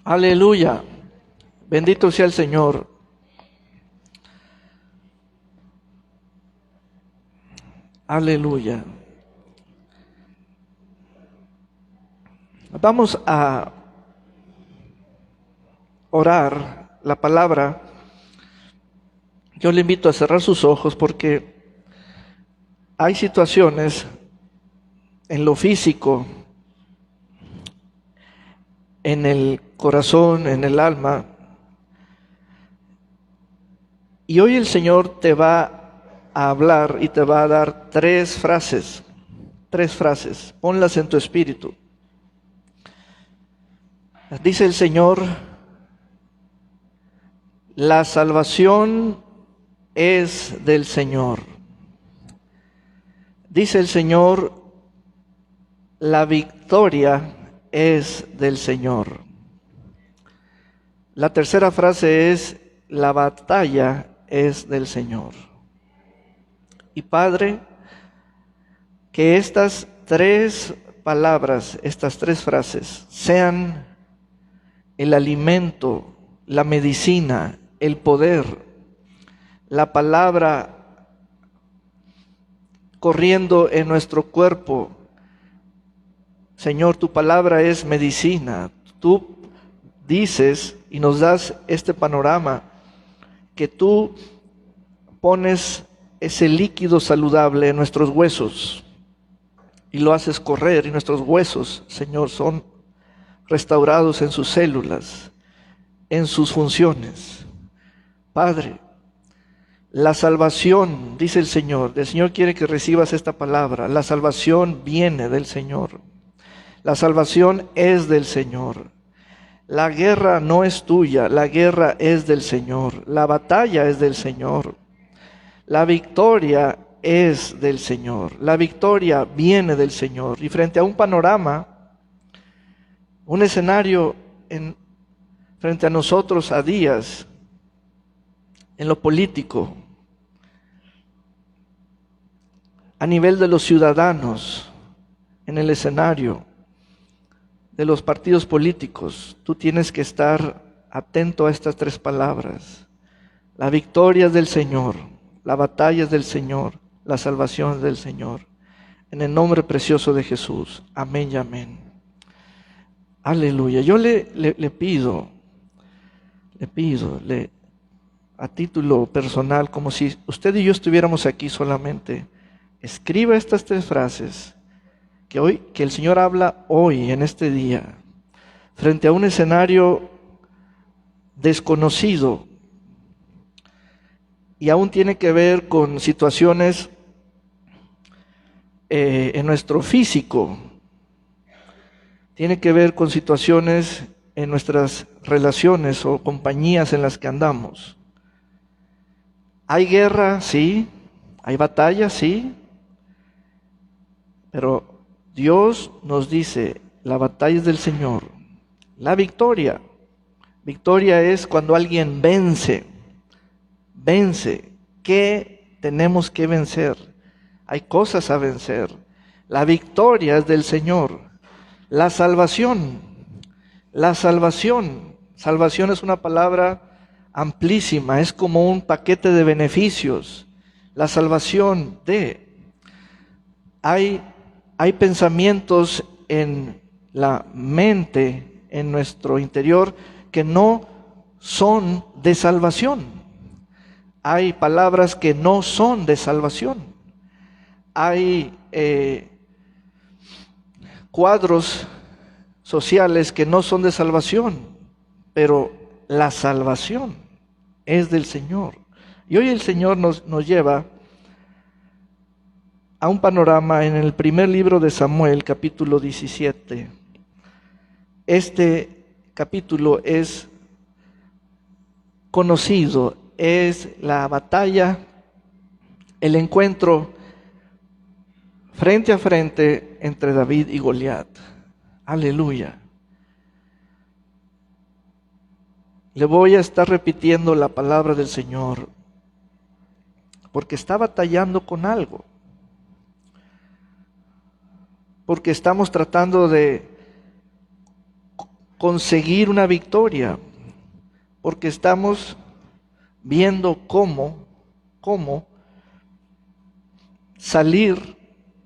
Aleluya. Bendito sea el Señor. Aleluya. Vamos a orar la palabra. Yo le invito a cerrar sus ojos porque hay situaciones en lo físico, en el corazón, en el alma. Y hoy el Señor te va a hablar y te va a dar tres frases. Ponlas en tu espíritu. Dice el Señor: la salvación es del Señor. Dice el Señor: la victoria es del Señor. La tercera frase es: la batalla es del Señor. Y Padre, que estas tres palabras, estas tres frases, sean el alimento, la medicina, el poder, la palabra corriendo en nuestro cuerpo. Señor, tu palabra es medicina. Tú dices y nos das este panorama que tú pones ese líquido saludable en nuestros huesos y lo haces correr, y nuestros huesos, Señor, son restaurados en sus células, en sus funciones. Padre, la salvación, dice el Señor quiere que recibas esta palabra. La salvación viene del Señor. La salvación es del Señor. La guerra no es tuya, la guerra es del Señor. La batalla es del Señor. La victoria es del Señor. La victoria viene del Señor. Y frente a un panorama, un escenario frente a nosotros a días, en lo político, a nivel de los ciudadanos, en el escenario de los partidos políticos, tú tienes que estar atento a estas tres palabras. La victoria es del Señor, la batalla es del Señor, la salvación es del Señor. En el nombre precioso de Jesús. Amén y amén. Aleluya. Yo le pido a título personal, como si usted y yo estuviéramos aquí solamente, escriba estas tres frases que el Señor habla hoy, en este día, frente a un escenario desconocido, y aún tiene que ver con situaciones en nuestro físico, tiene que ver con situaciones en nuestras relaciones o compañías en las que andamos. Hay guerra, sí, hay batalla, sí, pero Dios nos dice: la batalla es del Señor. La victoria es cuando alguien vence. ¿Qué tenemos que vencer? Hay cosas a vencer. La victoria es del Señor. La salvación es una palabra amplísima, es como un paquete de beneficios. La salvación hay pensamientos en la mente, en nuestro interior, que no son de salvación. Hay palabras que no son de salvación. Hay cuadros sociales que no son de salvación, pero la salvación es del Señor. Y hoy el Señor nos lleva a un panorama en el primer libro de Samuel, capítulo 17. Este capítulo es conocido, es la batalla, el encuentro frente a frente entre David y Goliat. Aleluya. Le voy a estar repitiendo la palabra del Señor, porque está batallando con algo. Porque estamos tratando de conseguir una victoria, porque estamos viendo cómo salir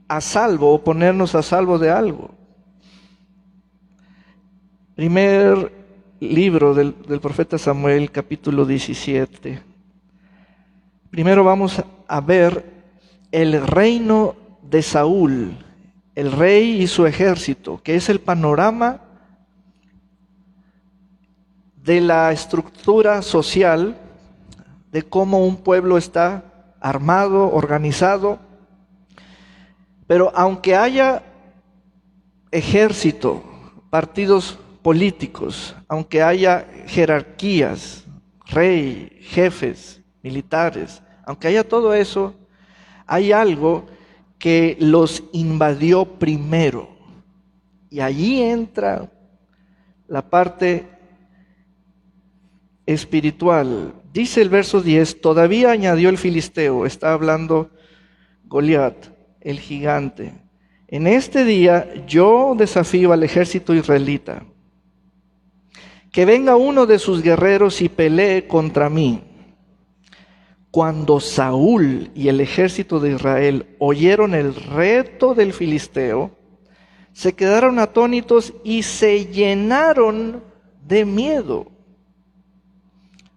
a salvo o ponernos a salvo de algo. Primer libro del profeta Samuel, capítulo 17. Primero vamos a ver el reino de Saúl, el rey y su ejército, que es el panorama de la estructura social, de cómo un pueblo está armado, organizado. Pero aunque haya ejército, partidos políticos, aunque haya jerarquías, rey, jefes, militares, aunque haya todo eso, hay algo que los invadió primero. Y allí entra la parte espiritual. Dice el verso 10, todavía añadió el filisteo, está hablando Goliat, el gigante. En este día yo desafío al ejército israelita. Que venga uno de sus guerreros y pelee contra mí. Cuando Saúl y el ejército de Israel oyeron el reto del filisteo, se quedaron atónitos y se llenaron de miedo.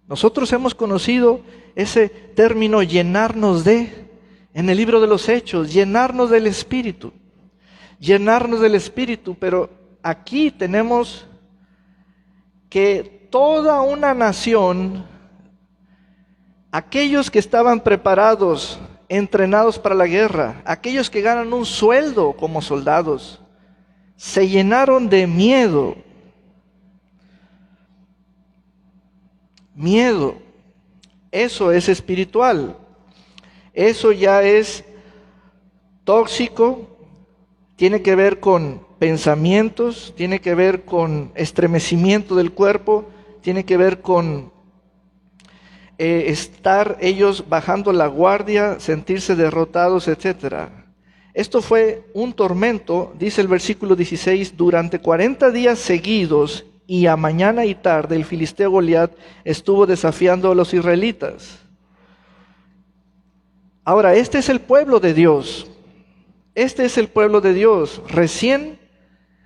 Nosotros hemos conocido ese término llenarnos de, en el libro de los Hechos, llenarnos del Espíritu, pero aquí tenemos que toda una nación, aquellos que estaban preparados, entrenados para la guerra, aquellos que ganan un sueldo como soldados, se llenaron de miedo. Miedo, eso es espiritual, eso ya es tóxico, tiene que ver con pensamientos, tiene que ver con estremecimiento del cuerpo, tiene que ver con estar ellos bajando la guardia, sentirse derrotados, etc. Esto fue un tormento, dice el versículo 16, durante 40 días seguidos y a mañana y tarde el filisteo Goliat estuvo desafiando a los israelitas. Ahora, este es el pueblo de Dios. Este es el pueblo de Dios. Recién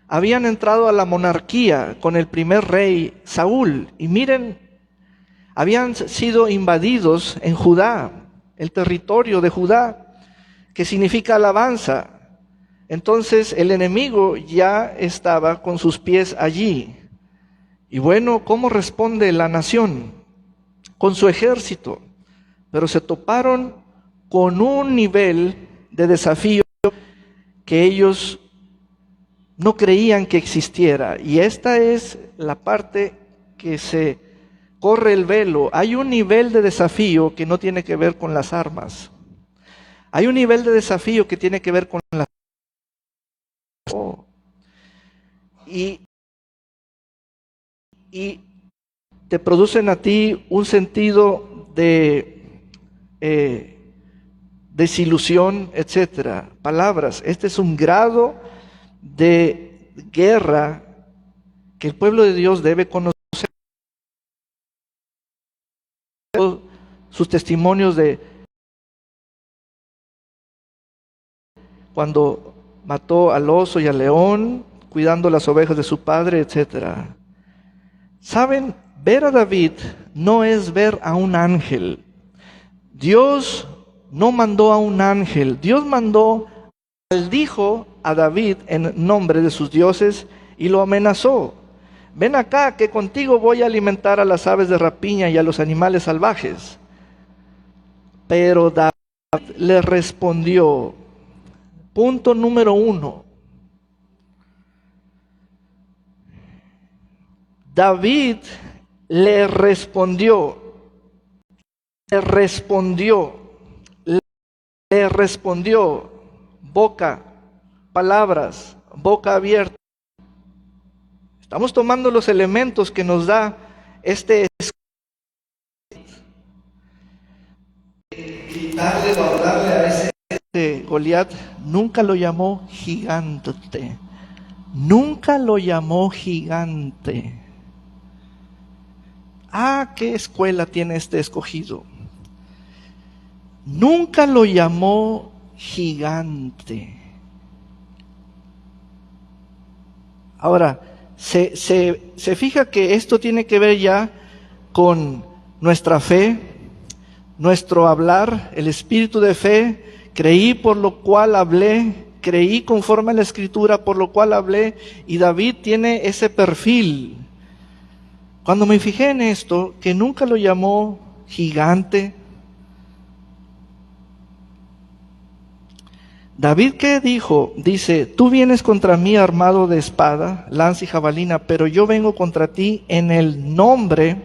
habían entrado a la monarquía con el primer rey Saúl. Y miren, habían sido invadidos en Judá, el territorio de Judá, que significa alabanza. Entonces el enemigo ya estaba con sus pies allí. Y bueno, ¿cómo responde la nación? Con su ejército. Pero se toparon con un nivel de desafío que ellos no creían que existiera. Y esta es la parte que se corre el velo. Hay un nivel de desafío que no tiene que ver con las armas. Hay un nivel de desafío que tiene que ver con las armas. Y te producen a ti un sentido de desilusión, etcétera. Palabras. Este es un grado de guerra que el pueblo de Dios debe conocer. Sus testimonios de cuando mató al oso y al león, cuidando las ovejas de su padre, etcétera. Saben, ver a David no es ver a un ángel. Dios no mandó a un ángel, Dios maldijo a David en nombre de sus dioses y lo amenazó. Ven acá que contigo voy a alimentar a las aves de rapiña y a los animales salvajes. Pero David le respondió, punto número 1. David le respondió, boca, palabras, boca abierta. Estamos tomando los elementos que nos da gritarle o hablarle a ese Goliat. Nunca lo llamó gigante, nunca lo llamó gigante. Ah, ¿qué escuela tiene este escogido? Nunca lo llamó gigante. Ahora, se fija que esto tiene que ver ya con nuestra fe, nuestro hablar, el espíritu de fe. Creí por lo cual hablé, creí conforme a la escritura por lo cual hablé, y David tiene ese perfil. Cuando me fijé en esto, que nunca lo llamó gigante, David, ¿qué dijo? Dice, tú vienes contra mí armado de espada, lanza y jabalina, pero yo vengo contra ti en el nombre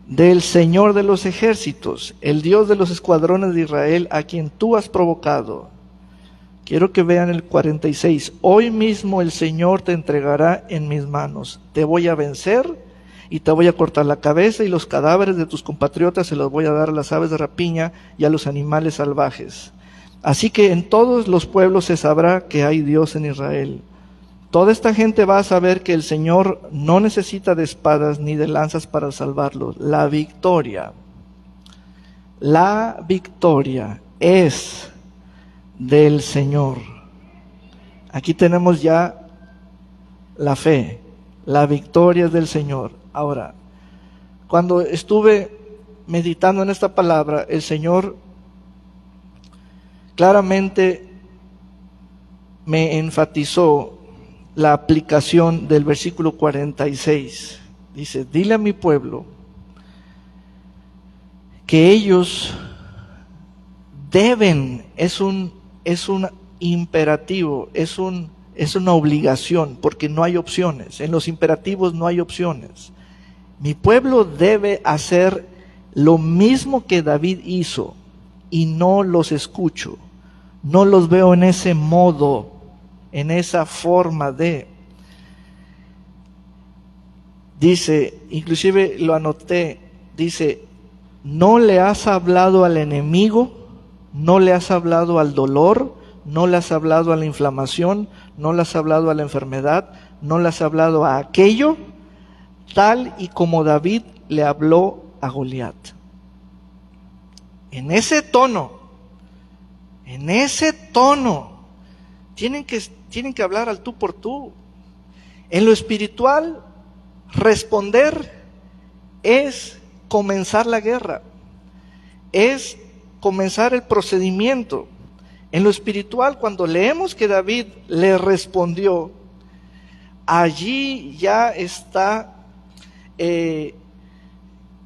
del Señor de los ejércitos, el Dios de los escuadrones de Israel, a quien tú has provocado. Quiero que vean el 46. Hoy mismo el Señor te entregará en mis manos. Te voy a vencer y te voy a cortar la cabeza, y los cadáveres de tus compatriotas se los voy a dar a las aves de rapiña y a los animales salvajes. Así que en todos los pueblos se sabrá que hay Dios en Israel. Toda esta gente va a saber que el Señor no necesita de espadas ni de lanzas para salvarlos. La victoria es del Señor. Aquí tenemos ya la fe. La victoria es del Señor. Ahora, cuando estuve meditando en esta palabra, el Señor claramente me enfatizó la aplicación del versículo 46. Dice, dile a mi pueblo que ellos deben, es un imperativo, es una obligación, porque no hay opciones. En los imperativos no hay opciones. Mi pueblo debe hacer lo mismo que David hizo, y no los escucho, no los veo en ese modo, en esa forma de. Dice, inclusive lo anoté, dice, no le has hablado al enemigo, no le has hablado al dolor, no le has hablado a la inflamación, no le has hablado a la enfermedad, no le has hablado a aquello, tal y como David le habló a Goliat. En ese tono, tienen que hablar al tú por tú. En lo espiritual, responder es comenzar la guerra, es comenzar el procedimiento. En lo espiritual, cuando leemos que David le respondió, allí ya está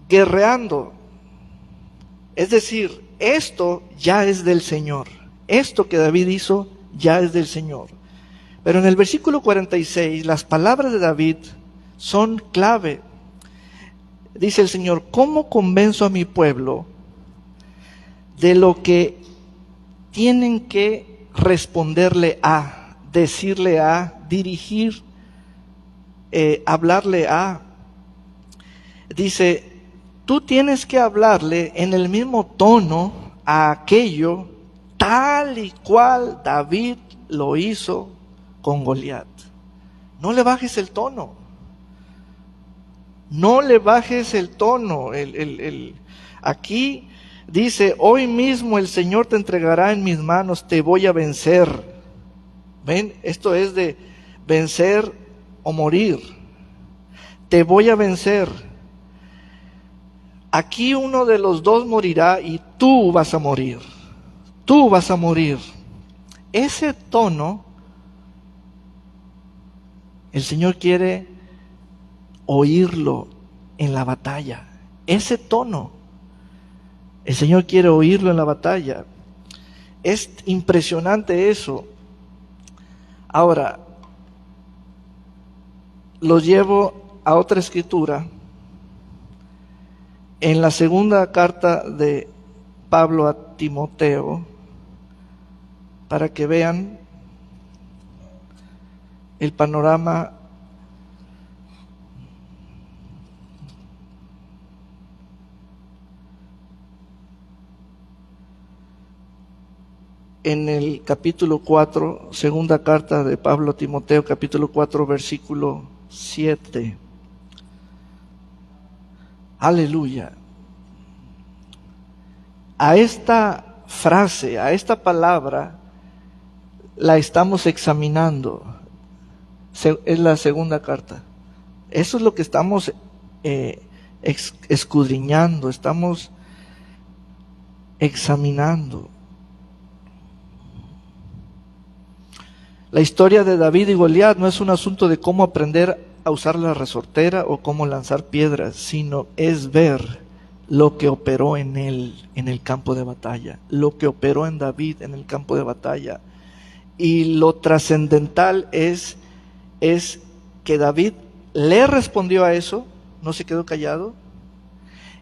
guerreando. Es decir, esto ya es del Señor. Esto que David hizo ya es del Señor. Pero en el versículo 46, las palabras de David son clave. Dice el Señor, ¿cómo convenzo a mi pueblo de lo que tienen que responderle a, decirle a, dirigir, hablarle a? Dice, tú tienes que hablarle en el mismo tono a aquello tal y cual David lo hizo con Goliat. No le bajes el tono. No le bajes el tono. Aquí dice, hoy mismo el Señor te entregará en mis manos, te voy a vencer. ¿Ven? Esto es de vencer o morir. Te voy a vencer. Aquí uno de los dos morirá y tú vas a morir. Tú vas a morir. Ese tono, el Señor quiere oírlo en la batalla. Ese tono, el Señor quiere oírlo en la batalla. Es impresionante eso. Ahora, los llevo a otra escritura. En la segunda carta de Pablo a Timoteo, para que vean el panorama en el capítulo 4, segunda carta de Pablo a Timoteo, capítulo 4, versículo 7. Aleluya. A esta frase, a esta palabra, la estamos examinando. Es la segunda carta. Eso es lo que estamos escudriñando, estamos examinando. La historia de David y Goliat no es un asunto de cómo aprender a usar la resortera o cómo lanzar piedras, sino es ver lo que operó en él en el campo de batalla, lo que operó en David en el campo de batalla. Y lo trascendental es que David le respondió a eso, no se quedó callado.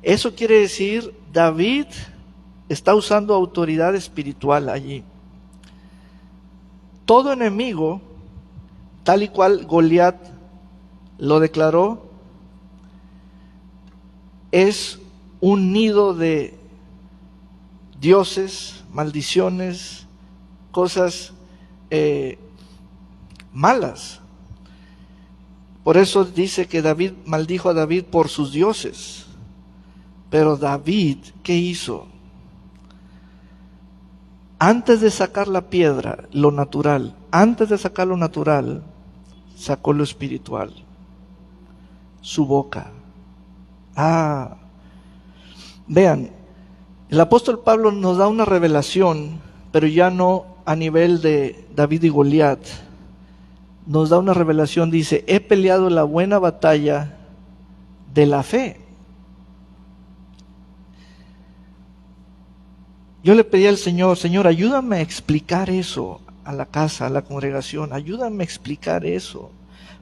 Eso quiere decir, David está usando autoridad espiritual allí. Todo enemigo, tal y cual Goliat lo declaró, es un nido de dioses, maldiciones, cosas malas. Por eso dice que David maldijo a David por sus dioses. Pero David, ¿qué hizo? Antes de sacar la piedra, lo natural, antes de sacar lo natural, sacó lo espiritual, su boca. Vean, el apóstol Pablo nos da una revelación, pero ya no a nivel de David y Goliat. Nos da una revelación, dice, he peleado la buena batalla de la fe. Yo le pedí al Señor, Señor, ayúdame a explicar eso a la casa, a la congregación, ayúdame a explicar eso,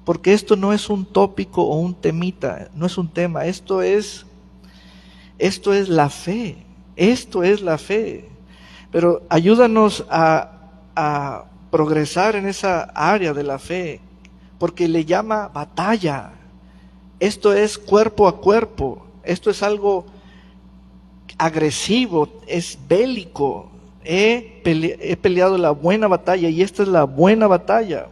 porque esto no es un tópico o un temita, no es un tema, esto es la fe, esto es la fe. Pero ayúdanos a progresar en esa área de la fe, porque le llama batalla. Esto es cuerpo a cuerpo, esto es algo agresivo, es bélico. He peleado la buena batalla y esta es la buena batalla.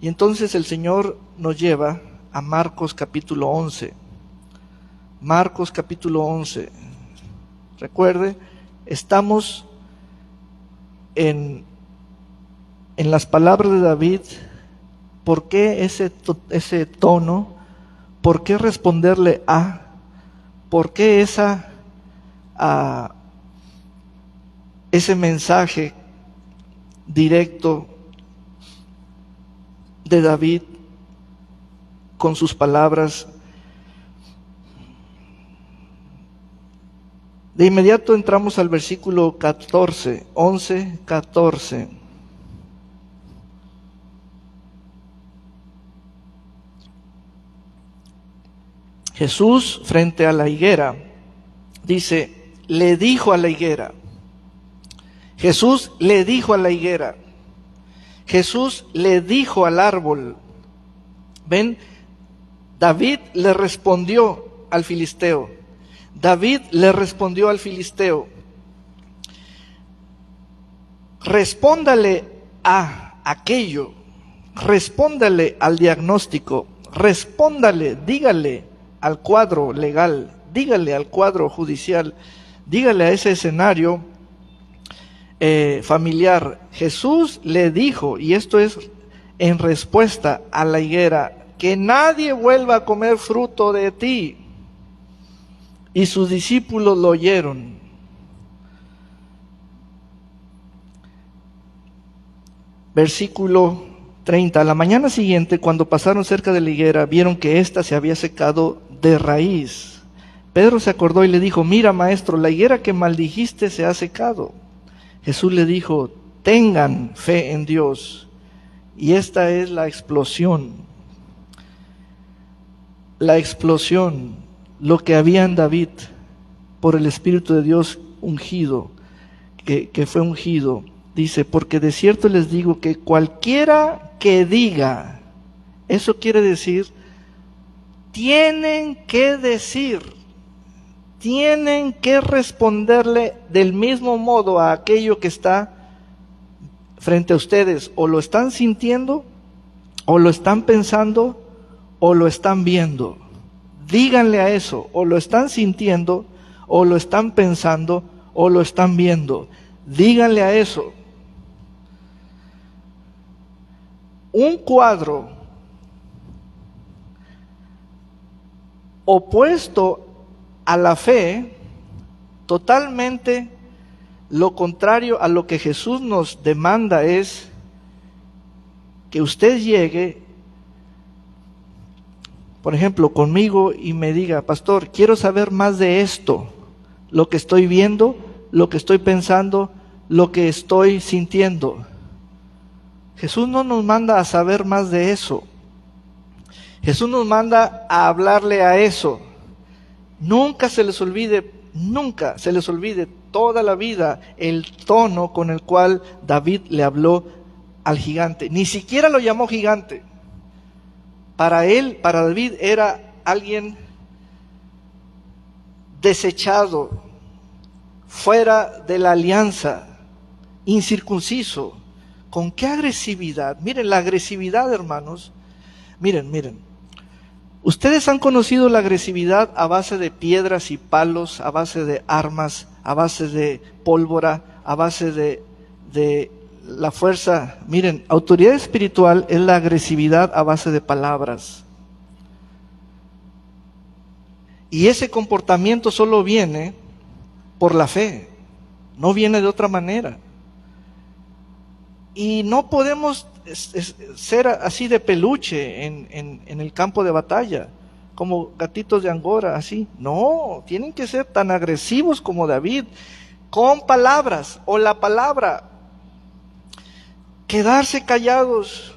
Y entonces el Señor nos lleva a Marcos capítulo 11. Marcos capítulo 11. Recuerde, estamos en las palabras de David. ¿Por qué ese tono? ¿Por qué responderle a? ¿Por qué ese mensaje directo de David con sus palabras? De inmediato entramos al versículo 14, 11, 14. Jesús frente a la higuera, dice, le dijo a la higuera. Jesús le dijo a la higuera. Jesús le dijo al árbol. ¿Ven? David le respondió al filisteo. David le respondió al filisteo. Respóndale a aquello. Respóndale al diagnóstico. Respóndale, dígale al cuadro legal, dígale al cuadro judicial, dígale a ese escenario familiar. Jesús le dijo, y esto es en respuesta a la higuera, que nadie vuelva a comer fruto de ti. Y sus discípulos lo oyeron. Versículo 30. A la mañana siguiente, cuando pasaron cerca de la higuera, vieron que ésta se había secado de raíz. Pedro se acordó y le dijo, mira, maestro, la higuera que maldijiste se ha secado. Jesús le dijo, tengan fe en Dios. Y esta es la explosión. La explosión, lo que había en David por el Espíritu de Dios ungido, que fue ungido. Dice, porque de cierto les digo que cualquiera que diga, eso quiere decir, tienen que decir, tienen que responderle del mismo modo a aquello que está frente a ustedes, o lo están sintiendo, o lo están pensando, o lo están viendo. Díganle a eso, o lo están sintiendo, o lo están pensando, o lo están viendo. Díganle a eso. Un cuadro opuesto a la fe, totalmente lo contrario a lo que Jesús nos demanda, es que usted llegue, por ejemplo, conmigo y me diga: pastor, quiero saber más de esto, lo que estoy viendo, lo que estoy pensando, lo que estoy sintiendo. Jesús no nos manda a saber más de eso. Jesús nos manda a hablarle a eso. Nunca se les olvide toda la vida el tono con el cual David le habló al gigante. Ni siquiera lo llamó gigante. Para él, para David, era alguien desechado, fuera de la alianza, incircunciso. ¿Con qué agresividad? Miren, la agresividad, hermanos. Miren. Ustedes han conocido la agresividad a base de piedras y palos, a base de armas, a base de pólvora, a base de la fuerza. Miren, autoridad espiritual es la agresividad a base de palabras. Y ese comportamiento solo viene por la fe, no viene de otra manera. Y no podemos ser así de peluche en el campo de batalla, como gatitos de Angora, así. No, tienen que ser tan agresivos como David, con palabras, o la palabra. Quedarse callados.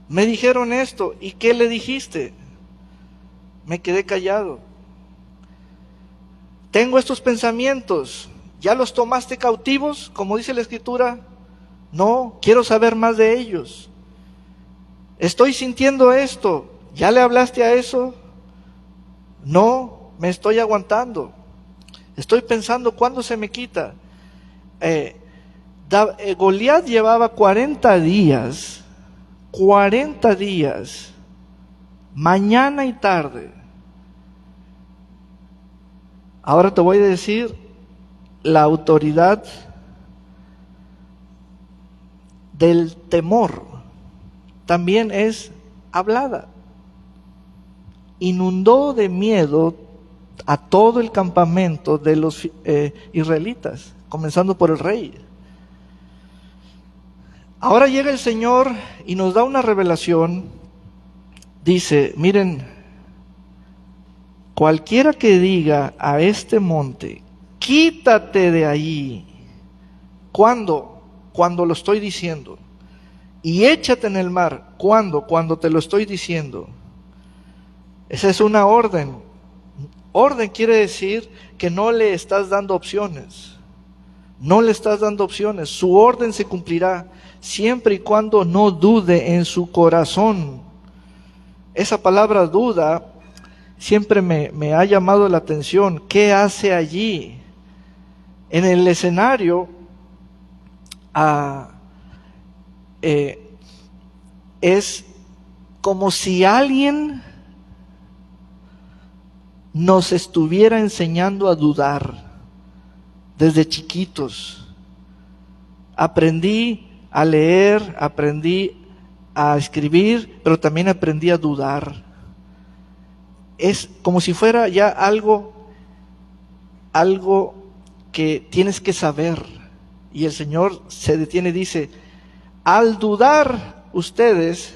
Me dijeron esto, ¿y qué le dijiste? Me quedé callado. Tengo estos pensamientos, ¿ya los tomaste cautivos, como dice la Escritura? No, quiero saber más de ellos. Estoy sintiendo esto, ¿ya le hablaste a eso? No, me estoy aguantando. Estoy pensando, ¿cuándo se me quita? Goliat llevaba 40 días, mañana y tarde. Ahora te voy a decir la autoridad del temor. También es hablada. Inundó de miedo a todo el campamento de los israelitas, comenzando por el rey. Ahora llega el Señor y nos da una revelación. Dice, miren, cualquiera que diga a este monte, quítate de allí. ¿Cuándo? Cuando lo estoy diciendo. Y échate en el mar. ¿Cuándo? Cuando te lo estoy diciendo. Esa es una orden. Orden quiere decir que no le estás dando opciones. No le estás dando opciones. Su orden se cumplirá siempre y cuando no dude en su corazón. Esa palabra duda siempre me ha llamado la atención. ¿Qué hace allí? En el escenario es como si alguien nos estuviera enseñando a dudar desde chiquitos. Aprendí a leer, aprendí a escribir, pero también aprendí a dudar. Es como si fuera ya algo que tienes que saber. Y el Señor se detiene y dice, al dudar ustedes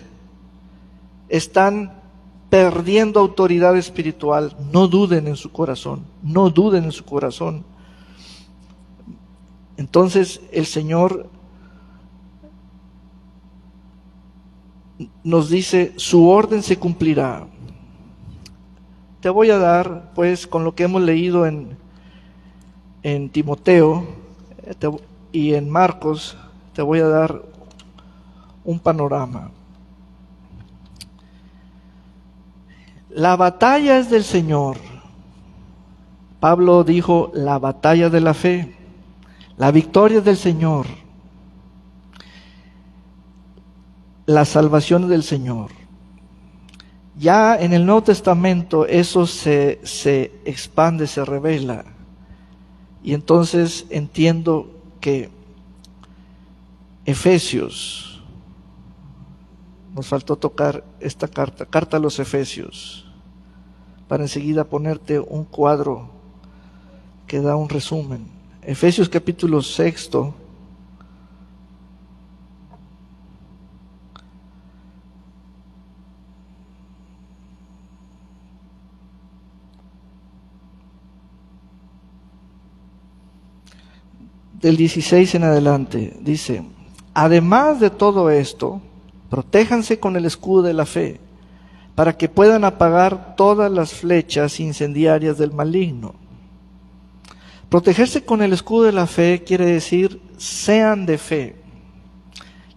están perdiendo autoridad espiritual. No duden en su corazón, no duden en su corazón. Entonces el Señor nos dice, su orden se cumplirá. Te voy a dar, pues, con lo que hemos leído en Timoteo y en Marcos, te voy a dar un panorama. La batalla es del Señor. Pablo dijo, la batalla de la fe. La victoria es del Señor. la salvación del Señor. Ya en el Nuevo Testamento eso se expande, se revela. Y entonces entiendo que Efesios, nos faltó tocar esta carta a los Efesios, para enseguida ponerte un cuadro que da un resumen. Efesios capítulo 6. Del 16 en adelante, dice: además de todo esto, protéjanse con el escudo de la fe, para que puedan apagar todas las flechas incendiarias del maligno. Protegerse con el escudo de la fe quiere decir, sean de fe.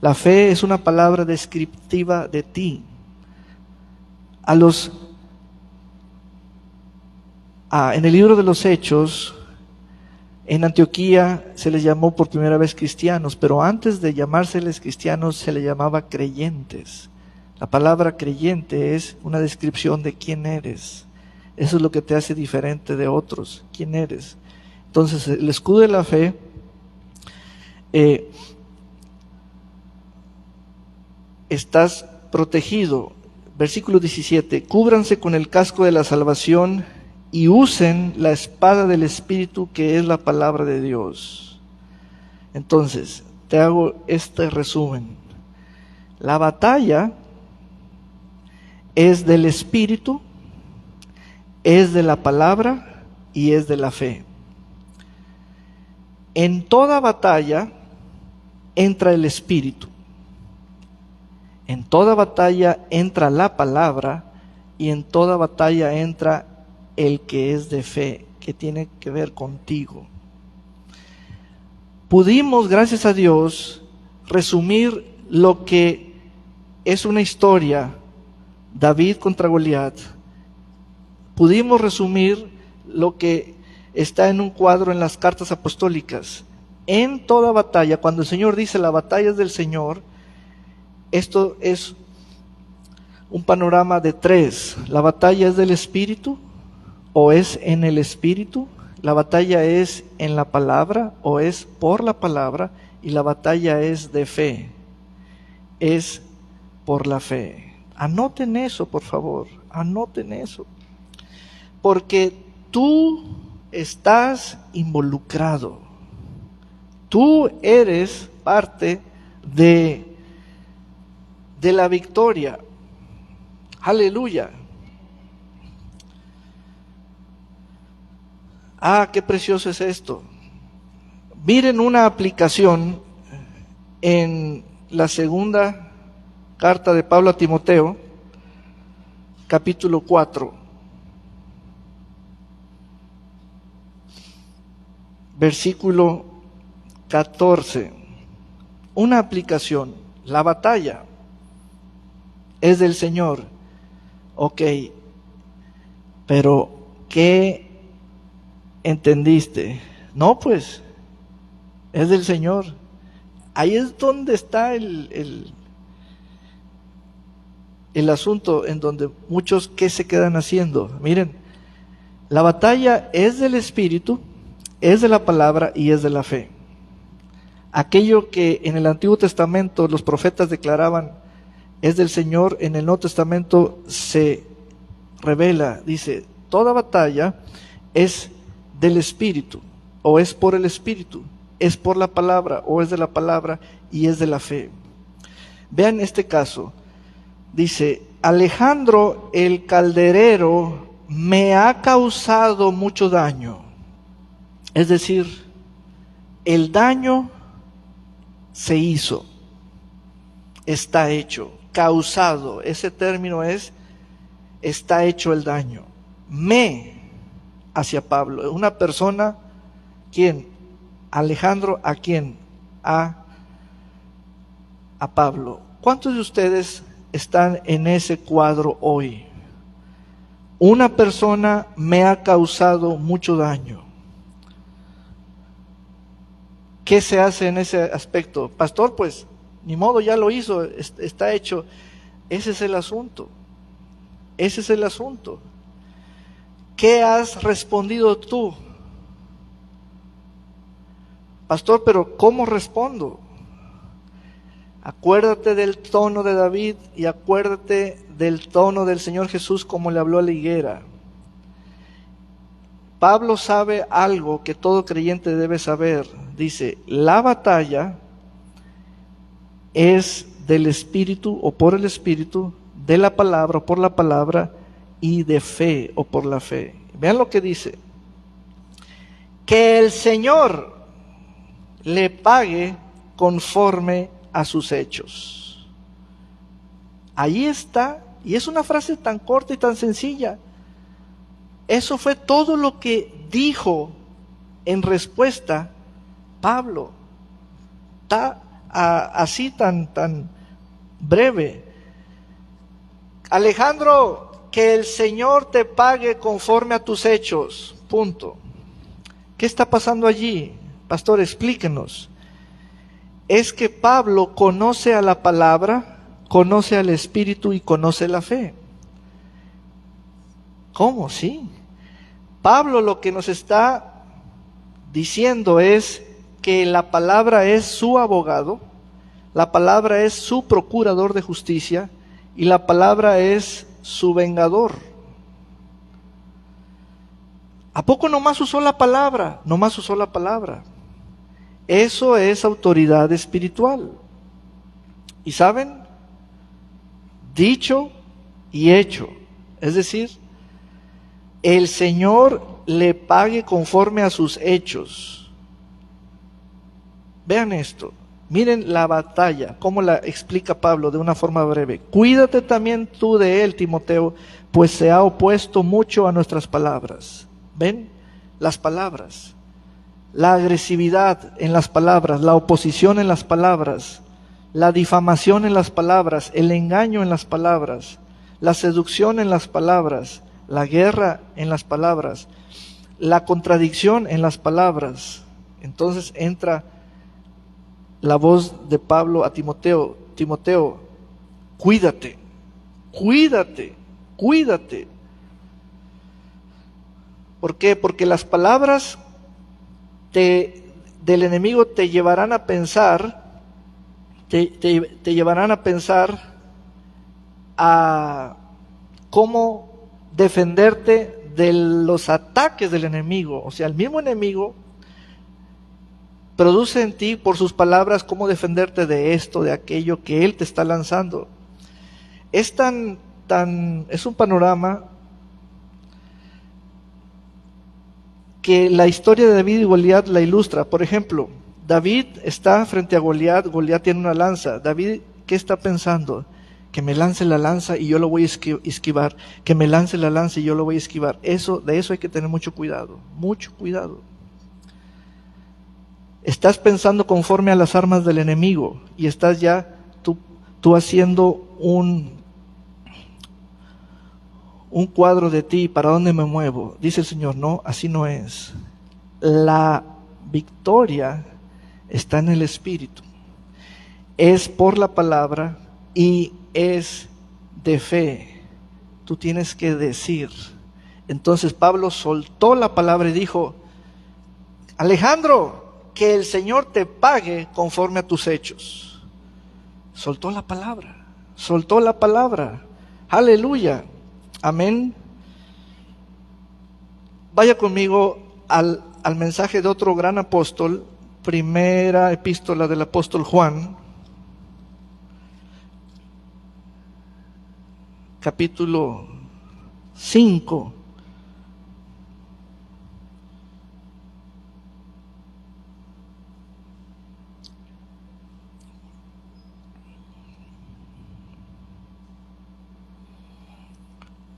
La fe es una palabra descriptiva de ti. En el libro de los Hechos, en Antioquía se les llamó por primera vez cristianos, pero antes de llamárseles cristianos se les llamaba creyentes. La palabra creyente es una descripción de quién eres. Eso es lo que te hace diferente de otros. ¿Quién eres? Entonces, el escudo de la fe estás protegido. Versículo 17: cúbranse con el casco de la salvación y usen la espada del Espíritu, que es la palabra de Dios. Entonces, te hago este resumen. La batalla es del Espíritu, es de la palabra y es de la fe. En toda batalla entra el Espíritu. En toda batalla entra la palabra y en toda batalla entra el que es de fe, que tiene que ver contigo. Pudimos, gracias a Dios, resumir lo que es una historia, David contra Goliat. Pudimos resumir lo que está en un cuadro en las cartas apostólicas. En toda batalla, cuando el Señor dice la batalla es del Señor, esto es un panorama de tres. La batalla es del Espíritu, o es en el Espíritu. La batalla es en la palabra, o es por la palabra. Y la batalla es de fe, es por la fe. Anoten eso, por favor, anoten eso. Porque tú estás involucrado. Tú eres parte de la victoria. Aleluya. Ah, qué precioso es esto. Miren una aplicación en la segunda carta de Pablo a Timoteo, capítulo 4, versículo 14. Una aplicación. La batalla es del Señor. Ok, pero ¿qué entendiste? No, pues, es del Señor. Ahí es donde está el asunto, en donde muchos, ¿qué se quedan haciendo? Miren, la batalla es del Espíritu, es de la palabra y es de la fe. Aquello que en el Antiguo Testamento los profetas declaraban es del Señor, en el Nuevo Testamento se revela, dice, toda batalla es del Espíritu, o es por el Espíritu, es por la palabra, o es de la palabra y es de la fe. Vean este caso, dice, Alejandro el calderero me ha causado mucho daño. Es decir, el daño se hizo, está hecho. Causado, ese término es, está hecho el daño. Hacia Pablo, una persona, ¿quién? Alejandro, ¿a quién? A Pablo. ¿Cuántos de ustedes están en ese cuadro hoy? Una persona me ha causado mucho daño. ¿Qué se hace en ese aspecto? Pastor, pues Ni modo, ya lo hizo, está hecho. Ese es el asunto. Ese es el asunto. ¿Qué has respondido tú? Pastor, pero ¿cómo respondo? Acuérdate del tono de David y acuérdate del tono del Señor Jesús como le habló a la higuera. Pablo sabe algo que todo creyente debe saber. Dice, la batalla es del Espíritu o por el Espíritu, de la palabra o por la palabra, y de fe o por la fe. Vean lo que dice. Que el Señor le pague conforme a sus hechos. Ahí está, y es una frase tan corta y tan sencilla. Eso fue todo lo que dijo en respuesta Pablo. Está así tan breve. Alejandro, que el Señor te pague conforme a tus hechos. Punto. ¿Qué está pasando allí? Pastor, explíquenos. Es que Pablo conoce a la palabra, conoce al Espíritu y conoce la fe. ¿Cómo? Sí. Pablo lo que nos está diciendo es que la palabra es su abogado, la palabra es su procurador de justicia y la palabra es su vengador. ¿A poco nomás usó la palabra? Nomás usó la palabra. Eso es autoridad espiritual. ¿Y saben? Dicho y hecho. Es decir, el Señor le pague conforme a sus hechos. Vean esto. Miren la batalla, cómo la explica Pablo de una forma breve. Cuídate también tú de él, Timoteo, pues se ha opuesto mucho a nuestras palabras. ¿Ven? Las palabras. La agresividad en las palabras, la oposición en las palabras, la difamación en las palabras, el engaño en las palabras, la seducción en las palabras, la guerra en las palabras, la contradicción en las palabras. Entonces entra la voz de Pablo a Timoteo. Timoteo, cuídate, cuídate, cuídate. ¿Por qué? Porque las palabras del enemigo te llevarán a pensar, te llevarán a pensar a cómo defenderte de los ataques del enemigo. O sea, el mismo enemigo produce en ti por sus palabras cómo defenderte de esto, de aquello que él te está lanzando. Es es un panorama que la historia de David y Goliat la ilustra. Por ejemplo, David está frente a Goliat, Goliat tiene una lanza. David, ¿qué está pensando? Que me lance la lanza y yo lo voy a esquivar. Que me lance la lanza y yo lo voy a esquivar. De eso hay que tener mucho cuidado, mucho cuidado. Estás pensando conforme a las armas del enemigo y estás ya tú haciendo un cuadro de ti, ¿para dónde me muevo? Dice el Señor, no, así no es. La victoria está en el Espíritu. Es por la palabra y es de fe. Tú tienes que decir. Entonces Pablo soltó la palabra y dijo, Alejandro, que el Señor te pague conforme a tus hechos. Soltó la palabra, soltó la palabra. Aleluya. Amén. Vaya conmigo al mensaje de otro gran apóstol, primera epístola del apóstol Juan, capítulo 5.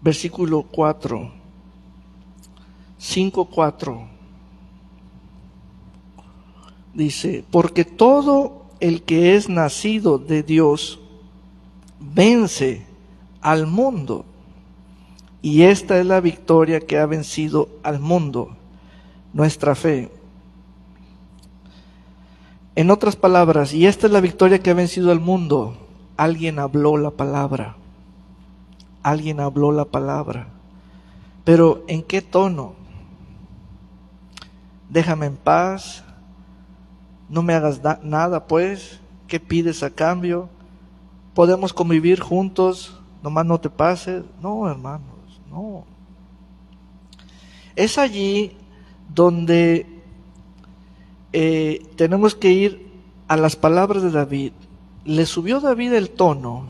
Versículo 4, 5:4, dice, porque todo el que es nacido de Dios vence al mundo, y esta es la victoria que ha vencido al mundo, nuestra fe. En otras palabras, y esta es la victoria que ha vencido al mundo, alguien habló la palabra. Alguien habló la palabra. Pero ¿en qué tono? Déjame en paz, no me hagas nada pues, ¿qué pides a cambio? ¿Podemos convivir juntos? Nomás no te pases. No, hermanos, no. Es allí donde tenemos que ir a las palabras de David. Le subió David el tono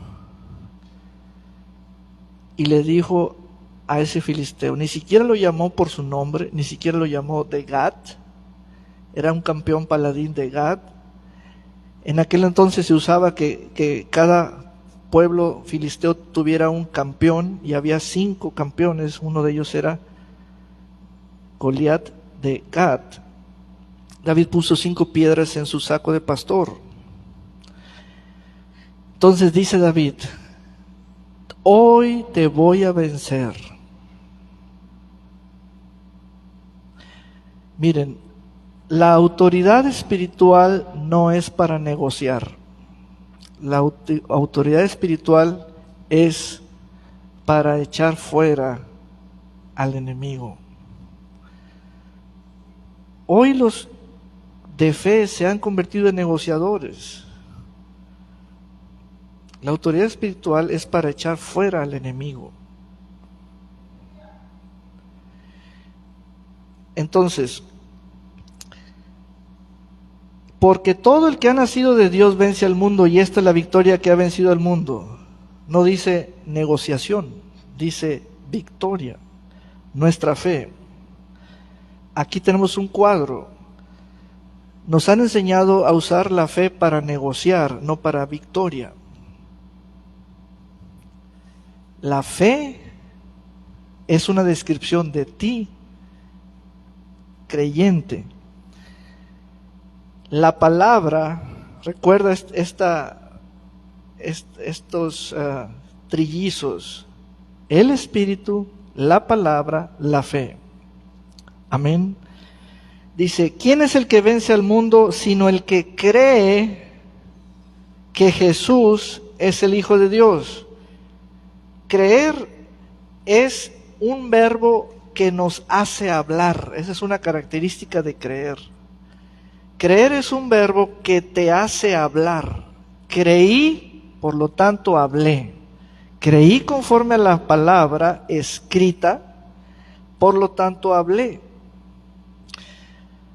y le dijo a ese filisteo, ni siquiera lo llamó por su nombre, ni siquiera lo llamó de Gat, era un campeón paladín de Gat. En aquel entonces se usaba que cada pueblo filisteo tuviera un campeón, y había 5 campeones, uno de ellos era Goliat de Gat. David puso 5 piedras en su saco de pastor. Entonces dice David, hoy te voy a vencer. Miren, la autoridad espiritual no es para negociar. La autoridad espiritual es para echar fuera al enemigo. Hoy los de fe se han convertido en negociadores. La autoridad espiritual es para echar fuera al enemigo. Entonces, porque todo el que ha nacido de Dios vence al mundo, y esta es la victoria que ha vencido al mundo. No dice negociación, dice victoria, nuestra fe. Aquí tenemos un cuadro. Nos han enseñado a usar la fe para negociar, no para victoria. La fe es una descripción de ti, creyente. La palabra, recuerda estos trillizos: el Espíritu, la palabra, la fe. Amén. Dice, ¿quién es el que vence al mundo sino el que cree que Jesús es el Hijo de Dios? Creer es un verbo que nos hace hablar. Esa es una característica de creer. Creer es un verbo que te hace hablar. Creí, por lo tanto hablé. Creí conforme a la palabra escrita, por lo tanto hablé.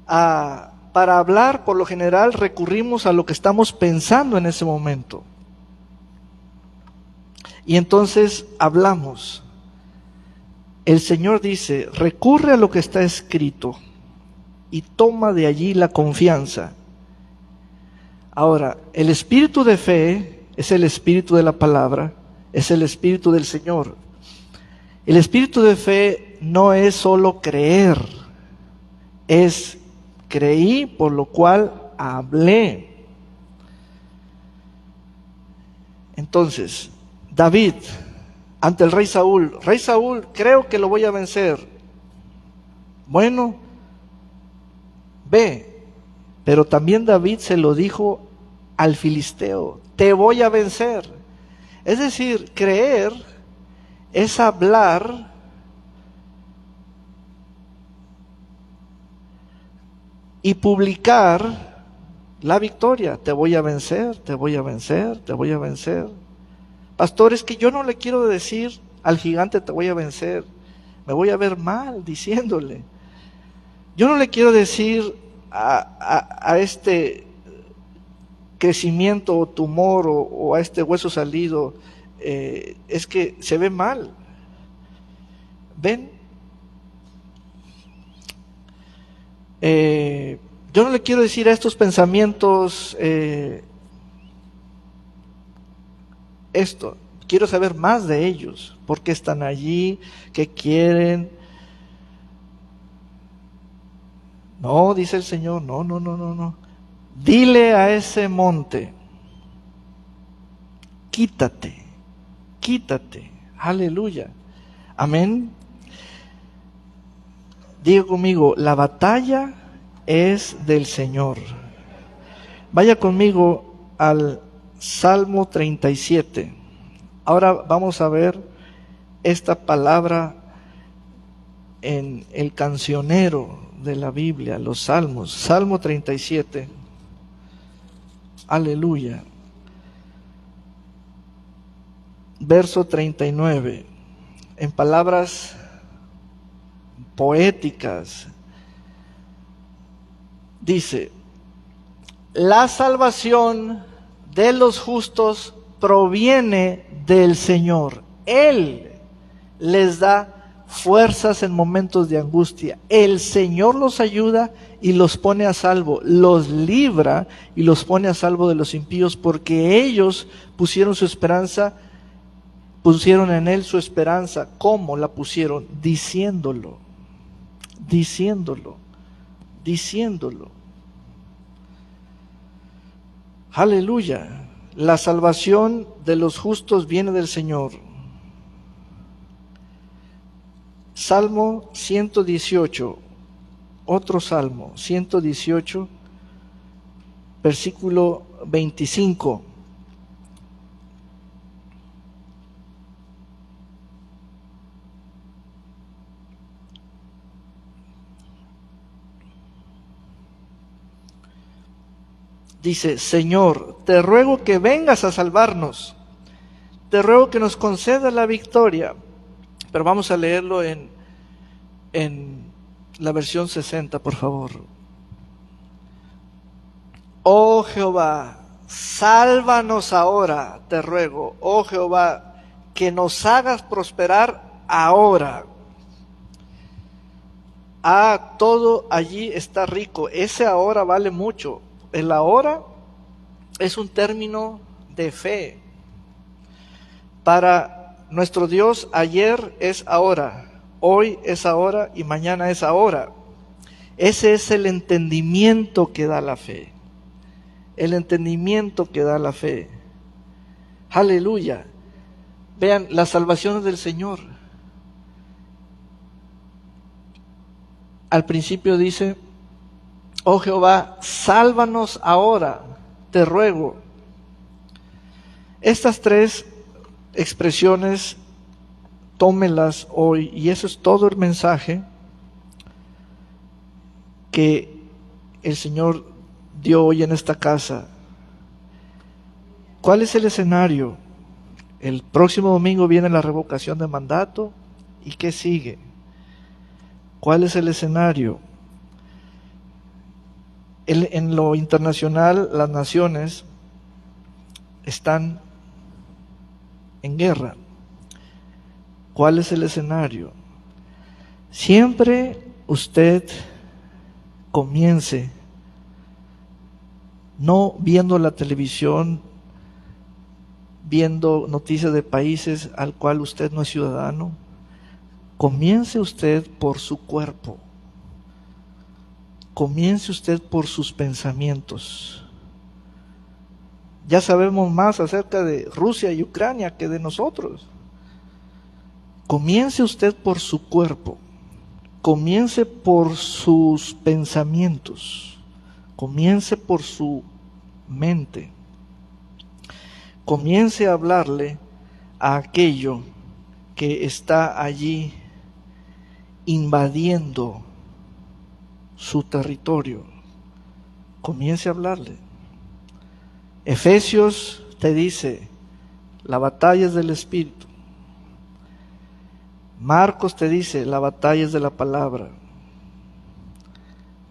Para hablar, por lo general, recurrimos a lo que estamos pensando en ese momento. Y entonces hablamos. El Señor dice, recurre a lo que está escrito y toma de allí la confianza. Ahora, el espíritu de fe es el espíritu de la palabra, es el espíritu del Señor. El espíritu de fe no es solo creer, es creí, por lo cual hablé. Entonces, David, ante el rey Saúl, creo que lo voy a vencer. Bueno, ve. Pero también David se lo dijo al filisteo, te voy a vencer. Es decir, creer es hablar y publicar la victoria. Te voy a vencer, te voy a vencer, te voy a vencer. Pastor, es que yo no le quiero decir al gigante te voy a vencer. Me voy a ver mal diciéndole. Yo no le quiero decir a este crecimiento o tumor o a este hueso salido, es que se ve mal. ¿Ven? Yo no le quiero decir a estos pensamientos esto. Quiero saber más de ellos. ¿Por qué están allí? ¿Qué quieren? No, dice el Señor, no. Dile a ese monte, quítate. Aleluya. Amén. Diga conmigo, la batalla es del Señor. Vaya conmigo al Salmo 37. Ahora vamos a ver esta palabra en el cancionero de la Biblia, los Salmos. Salmo 37. Aleluya. Verso 39. En palabras poéticas, dice: la salvación de los justos proviene del Señor. Él les da fuerzas en momentos de angustia. El Señor los ayuda y los pone a salvo, los libra y los pone a salvo de los impíos, porque ellos pusieron en Él su esperanza. ¿Cómo la pusieron? Diciéndolo. Aleluya. La salvación de los justos viene del Señor. Salmo 118, otro salmo, 118, versículo 25. Dice: Señor, te ruego que vengas a salvarnos, te ruego que nos concedas la victoria. Pero vamos a leerlo en la versión 60, por favor. Oh Jehová, sálvanos ahora, te ruego. Oh Jehová, que nos hagas prosperar ahora. Todo allí está rico. Ese ahora vale mucho. El ahora es un término de fe. Para nuestro Dios, ayer es ahora, hoy es ahora y mañana es ahora. Ese es el entendimiento que da la fe. El entendimiento que da la fe. Aleluya. Vean las salvaciones del Señor. Al principio dice: oh Jehová, sálvanos ahora, te ruego. Estas tres expresiones, tómelas hoy, y eso es todo el mensaje que el Señor dio hoy en esta casa. ¿Cuál es el escenario? El próximo domingo viene la revocación de mandato. ¿Y qué sigue? ¿Cuál es el escenario? En lo internacional, las naciones están en guerra. ¿Cuál es el escenario? Siempre usted comience no viendo la televisión, viendo noticias de países al cual usted no es ciudadano. Comience usted por su cuerpo. Comience usted por sus pensamientos. Ya sabemos más acerca de Rusia y Ucrania que de nosotros. Comience usted por su cuerpo. Comience por sus pensamientos. Comience por su mente. Comience a hablarle a aquello que está allí invadiendo su territorio. Comience a hablarle. Efesios te dice: la batalla es del Espíritu. Marcos te dice: la batalla es de la palabra.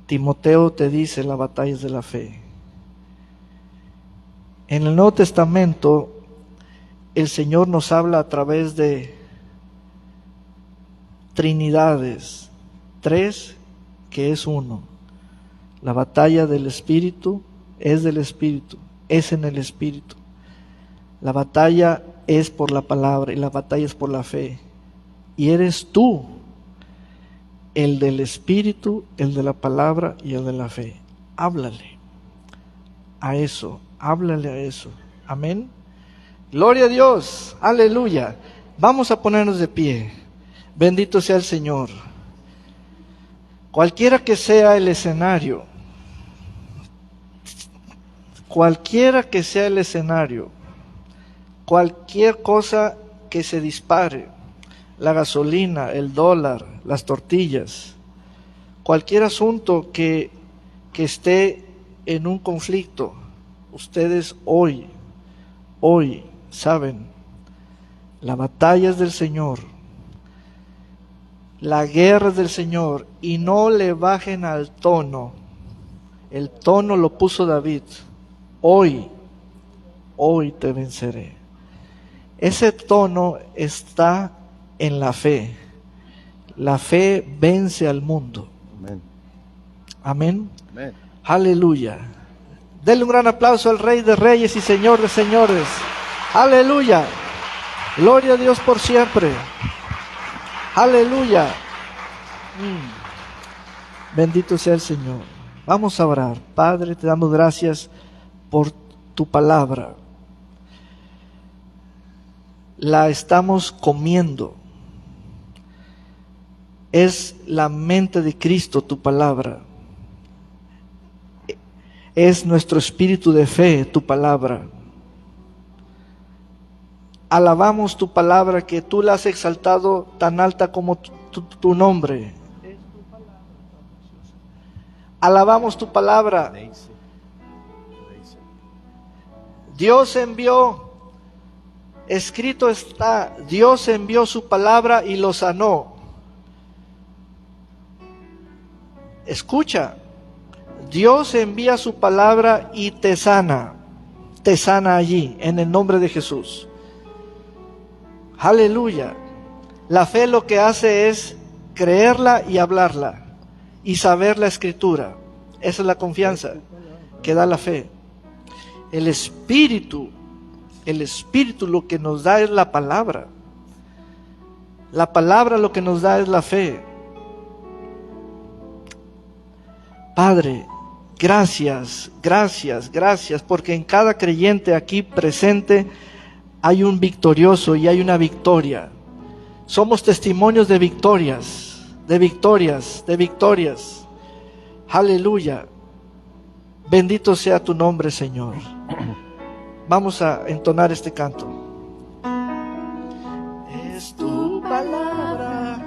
Timoteo te dice: la batalla es de la fe. En el Nuevo Testamento, el Señor nos habla a través de trinidades, tres que es uno. La batalla del Espíritu es del Espíritu, es en el Espíritu. La batalla es por la palabra y la batalla es por la fe. Y eres tú el del Espíritu, el de la palabra y el de la fe. Háblale a eso, háblale a eso. Amén. Gloria a Dios, aleluya. Vamos a ponernos de pie. Bendito sea el Señor. Cualquiera que sea el escenario, cualquiera que sea el escenario, cualquier cosa que se dispare, la gasolina, el dólar, las tortillas, cualquier asunto que esté en un conflicto, ustedes hoy saben, la batalla es del Señor, la guerra es del Señor, y no le bajen al tono. El tono lo puso David. Hoy te venceré. Ese tono está en la fe. La fe vence al mundo. Amén. Amén. Amén. Aleluya. Denle un gran aplauso al Rey de Reyes y Señor de Señores. Aleluya. Gloria a Dios por siempre. Aleluya. Bendito sea el Señor. Vamos a orar. Padre, te damos gracias por tu palabra. La estamos comiendo. Es la mente de Cristo tu palabra. Es nuestro espíritu de fe tu palabra. Alabamos tu palabra, que tú la has exaltado tan alta como tu nombre. Alabamos tu palabra. Dios envió, escrito está, Dios envió su palabra y lo sanó. Escucha, Dios envía su palabra y te sana allí, en el nombre de Jesús. Aleluya. La fe lo que hace es creerla y hablarla y saber la escritura. Esa es la confianza que da la fe. El Espíritu lo que nos da es la palabra. La palabra lo que nos da es la fe. Padre, gracias, porque en cada creyente aquí presente hay un victorioso y hay una victoria. Somos testimonios de victorias. Aleluya. Bendito sea tu nombre, Señor. Vamos a entonar este canto. Es tu palabra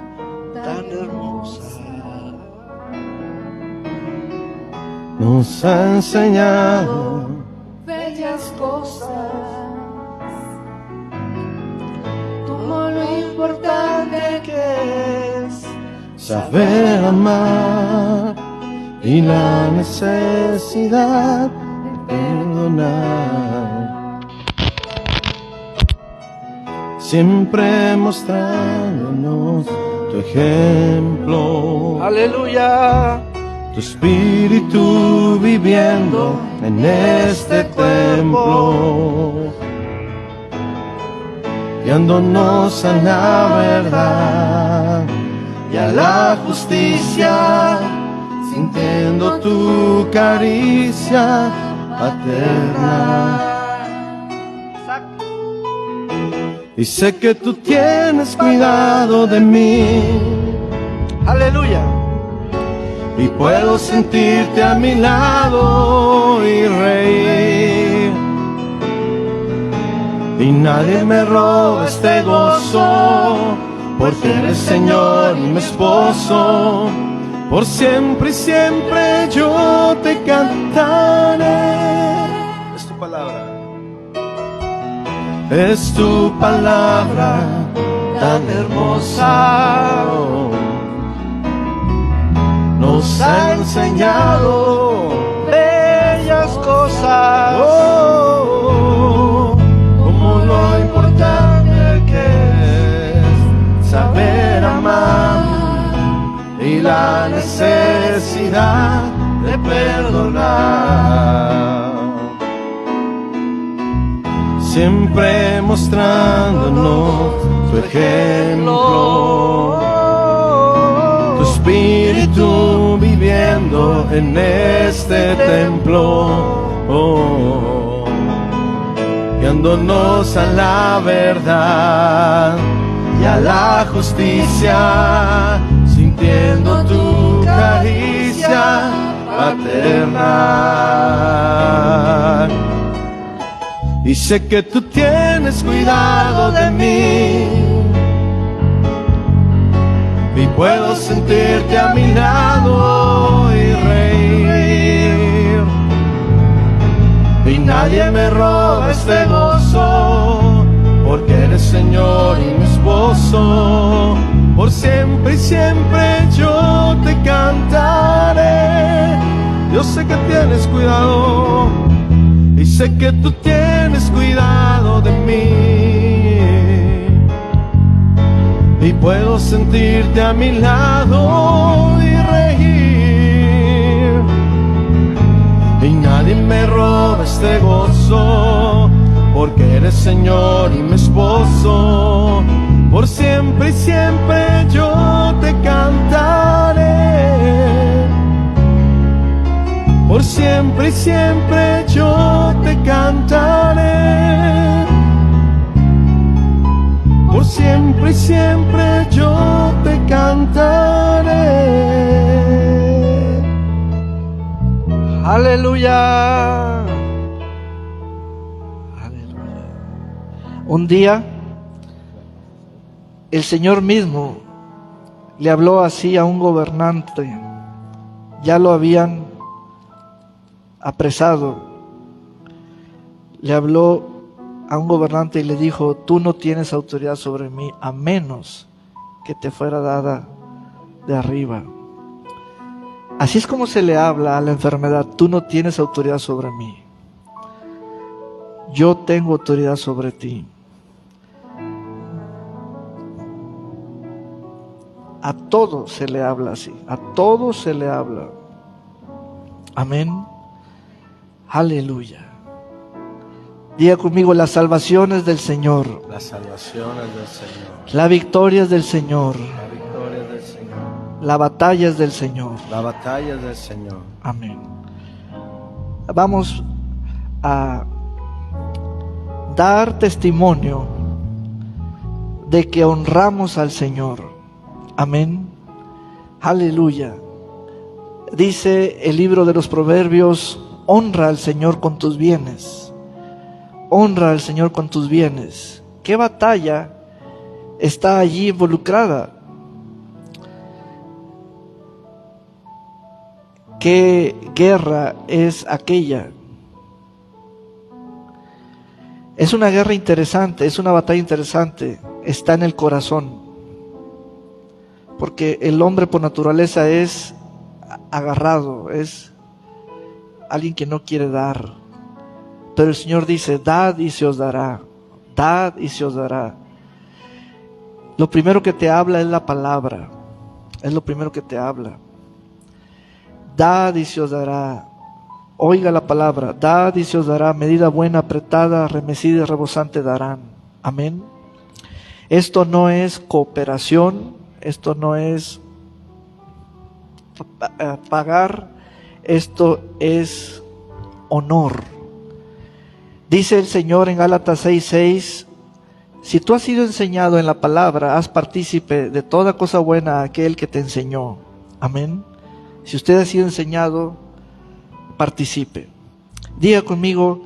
tan hermosa. Nos ha enseñado bellas cosas, como lo importante que es saber amar y la necesidad de perdonar. Siempre mostrándonos tu ejemplo. Aleluya. Tu espíritu viviendo en este templo, guiándonos a la verdad y a la justicia, sintiendo tu caricia paterna. Y sé que tú tienes cuidado de mí. Aleluya. Y puedo sentirte a mi lado y reír. Y nadie me roba este gozo, porque eres Señor y mi esposo. Por siempre y siempre yo te cantaré. Es tu palabra. Es tu palabra tan hermosa. Nos ha enseñado bellas cosas, como lo importante que es saber amar y la necesidad de perdonar. Siempre mostrándonos tu ejemplo, tu espíritu viviendo en este templo, guiándonos a la verdad y a la justicia, sintiendo tu caricia paternal. Y sé que tú tienes cuidado de mí, y puedo sentirte a mi lado y reír, y nadie me roba este gozo, porque eres Señor y mi esposo. Por siempre y siempre yo te cantaré. Yo sé que tienes cuidado, y sé que tú tienes cuidado de mí, y puedo sentirte a mi lado y reír, y nadie me roba este gozo, porque eres Señor y mi esposo. Por siempre y siempre yo te cantaré. Por siempre y siempre yo te cantaré. Por siempre y siempre yo te cantaré. Aleluya. Aleluya. Un día el Señor mismo le habló así a un gobernante. Ya lo habían apresado. Le habló a un gobernante y le dijo: tú no tienes autoridad sobre mí a menos que te fuera dada de arriba. Así es como se le habla a la enfermedad: tú no tienes autoridad sobre mí, yo tengo autoridad sobre ti. A todo se le habla así, a todo se le habla. Amén. Aleluya. Diga conmigo: las salvaciones del Señor, Las salvaciones del Señor, la victoria es del Señor, la victoria del Señor, la batalla es del Señor. la batalla del Señor. Amén. Vamos a dar testimonio de que honramos al Señor. Amén. Aleluya. Dice el libro de los Proverbios: honra al Señor con tus bienes. Honra al Señor con tus bienes. ¿Qué batalla está allí involucrada? ¿Qué guerra es aquella? Es una guerra interesante, es una batalla interesante. Está en el corazón. Porque el hombre por naturaleza es agarrado, es alguien que no quiere dar. Pero el Señor dice: dad y se os dará, dad y se os dará. Lo primero que te habla es la palabra, es lo primero que te habla. Dad y se os dará. Oiga la palabra: dad y se os dará, medida buena, apretada, remecida y rebosante darán. Amén. Esto no es cooperación, esto no es pagar, esto es honor. Dice el Señor en Gálatas 6:6: si tú has sido enseñado en la palabra, haz partícipe de toda cosa buena a aquel que te enseñó. Amén. Si usted ha sido enseñado, participe. Diga conmigo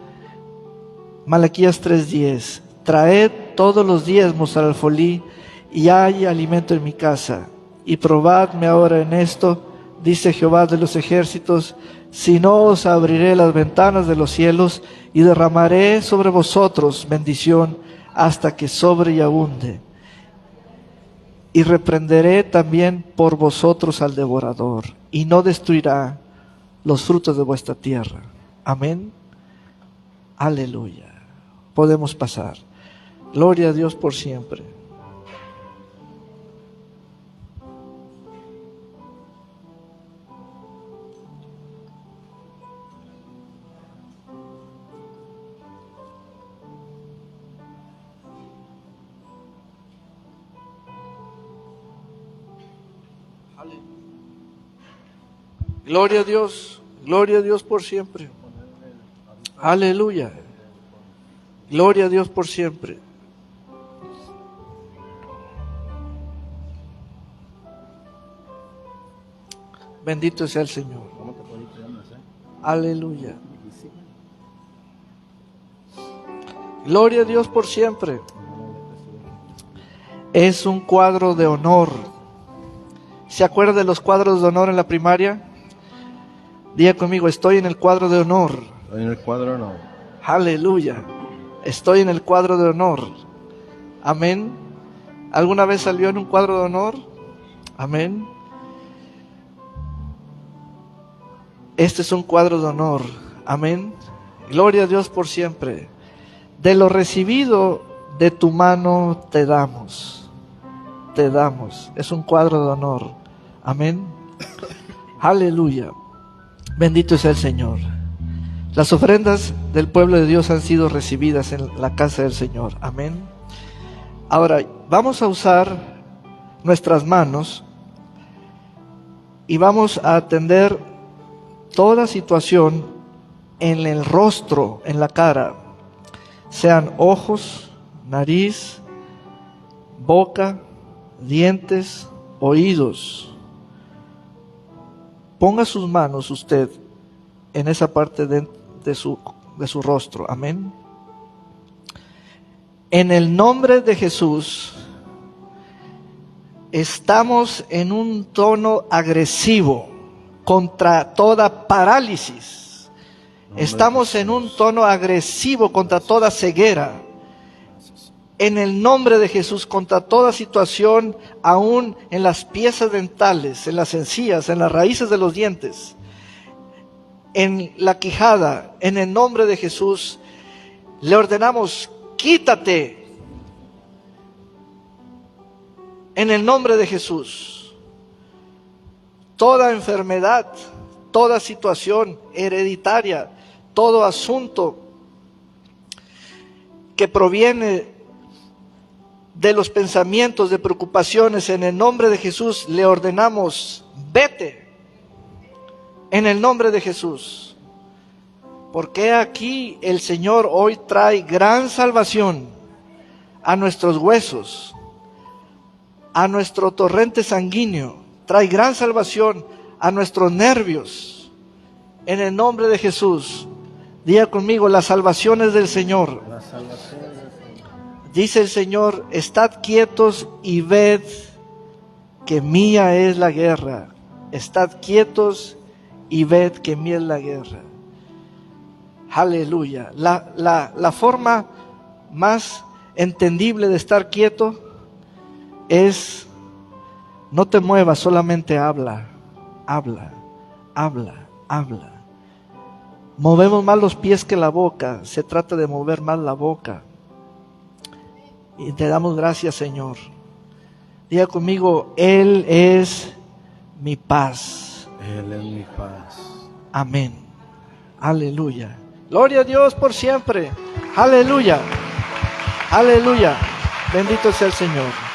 Malaquías 3:10: traed todos los diezmos al alfolí, y hay alimento en mi casa. Y probadme ahora en esto, dice Jehová de los ejércitos, si no os abriré las ventanas de los cielos y derramaré sobre vosotros bendición hasta que sobre y abunde. Y reprenderé también por vosotros al devorador, y no destruirá los frutos de vuestra tierra. Amén. Aleluya. Podemos pasar. Gloria a Dios por siempre. Gloria a Dios por siempre. Aleluya. Gloria a Dios por siempre. Bendito sea el Señor. Aleluya. Gloria a Dios por siempre. Es un cuadro de honor. ¿Se acuerda de los cuadros de honor en la primaria? Diga conmigo, estoy en el cuadro de honor. Estoy en el cuadro no. Aleluya. Estoy en el cuadro de honor. Amén. ¿Alguna vez salió en un cuadro de honor? Amén. Este es un cuadro de honor. Amén. Gloria a Dios por siempre. De lo recibido de tu mano te damos. Te damos. Es un cuadro de honor. Amén. Aleluya. Bendito sea el Señor. Las ofrendas del pueblo de Dios han sido recibidas en la casa del Señor. Amén. Ahora vamos a usar nuestras manos y vamos a atender toda situación en el rostro, en la cara, sean ojos, nariz, boca, dientes, oídos. Ponga sus manos usted en esa parte de su rostro. Amén. En el nombre de Jesús, estamos en un tono agresivo contra toda parálisis. Estamos en un tono agresivo contra toda ceguera. En el nombre de Jesús, contra toda situación, aún en las piezas dentales, en las encías, en las raíces de los dientes, en la quijada, en el nombre de Jesús, le ordenamos, quítate. En el nombre de Jesús, toda enfermedad, toda situación hereditaria, todo asunto que proviene de los pensamientos, de preocupaciones, en el nombre de Jesús le ordenamos, vete. En el nombre de Jesús. Porque aquí el Señor hoy trae gran salvación a nuestros huesos, a nuestro torrente sanguíneo, trae gran salvación a nuestros nervios. En el nombre de Jesús, diga conmigo, las salvaciones del Señor. Dice el Señor, estad quietos y ved que mía es la guerra. Estad quietos y ved que mía es la guerra. Aleluya. La forma más entendible de estar quieto es, no te muevas, solamente habla, habla, habla, habla. Movemos más los pies que la boca, se trata de mover más la boca. Y te damos gracias, Señor. Diga conmigo, Él es mi paz. Él es mi paz. Amén. Aleluya. Gloria a Dios por siempre. Aleluya. Aleluya. Bendito sea el Señor.